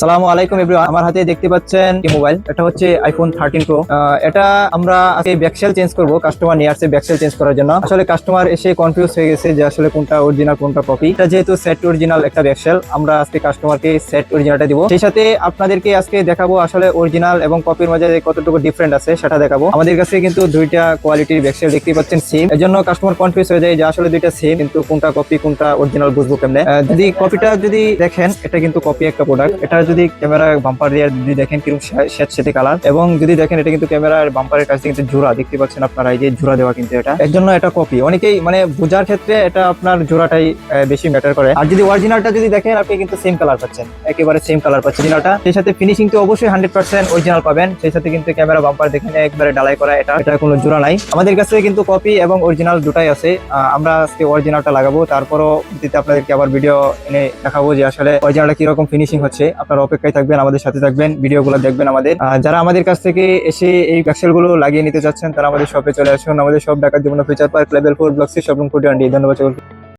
সালামু আলাইকুম এভরিওয়ান। আমার হাতে দেখতে পাচ্ছেন কি মোবাইল, এটা হচ্ছে আইফোন 13 প্রো। এটা আমরা আজকে ব্যাকসেল চেঞ্জ করব। কাস্টমার নিয়ে আসছে ব্যাকসেল চেঞ্জ করার জন্য। আসলে কাস্টমার এসে কনফিউজ হয়ে গেছে যে আসলে কোনটা অরিজিনাল কোনটা কপি। এটা যেহেতু সেট অরিজিনাল একটা ব্যাকসেল, আমরা আজকে কাস্টমারকে সেট অরিজিনালটা দিব। সেই সাথে আপনাদেরকে আজকে দেখাবো আসলে অরিজিনাল এবং কপির মাঝে কতটুকু ডিফারেন্ট আছে সেটা দেখাবো। আমাদের কাছে কিন্তু দুইটা কোয়ালিটির ব্যাকসেল দেখতে পাচ্ছেন সেম, এর জন্য কাস্টমার কনফিউজ হয়ে যায় যে আসলে দুইটা সেম, কিন্তু কোনটা কপি কোনটা অরিজিনাল বুঝবো কেমনে। যদি কপিটা যদি দেখেন, এটা কিন্তু কপি একটা প্রোডাক্ট। এটা যদি ক্যামেরা বাম্পার দিয়ে যদি দেখেন কিরকম সেটে কালার, এবং যদি দেখেন এটা কিন্তু ক্যামেরার বাম্পারের কাছে কিন্তু জোড়া দেখতে পাচ্ছেন আপনারা, এই যে জোড়া দেওয়া, কিন্তু এটা এর জন্য এটা কপি। অনেকেই মানে বোঝার ক্ষেত্রে এটা আপনার জোড়াটাই বেশি ম্যাটার করে। আর যদি অরিজিনালটা যদি দেখেন, আপনি কিন্তু সেম কালার পাচ্ছেন, একেবারে সেম কালার পাচ্ছেন অরিজিনালটা। সেই সাথে ফিনিশিং তো অবশ্যই 100% অরিজিনাল পাবেন। সেই সাথে কিন্তু ক্যামেরা বাম্পার দেখেন একবারে ডালাই করা, এটা কোনো জোড়া নাই। আমাদের কাছে কিন্তু কপি এবং অরিজিনাল দুটাই আছে। আমরা আজকে অরিজিনালটা লাগাবো, তারপরও দিতে আপনাদেরকে আবার ভিডিও এনে দেখাবো যে আসলে অরিজিনালটা কিরকম ফিনিশিং হচ্ছে। আপনারা অপেক্ষায় থাকবেন, আমাদের সাথে থাকবেন, ভিডিওগুলো দেখবেন আমাদের। যারা আমাদের কাছ থেকে এসে এই ব্যাকসেল গুলো লাগিয়ে নিতে চাচ্ছেন, তারা আমাদের শপে চলে আসুন। আমাদের shop Dhaka Jamuna future park, level 4, block 6, shop room 41। ধন্যবাদ।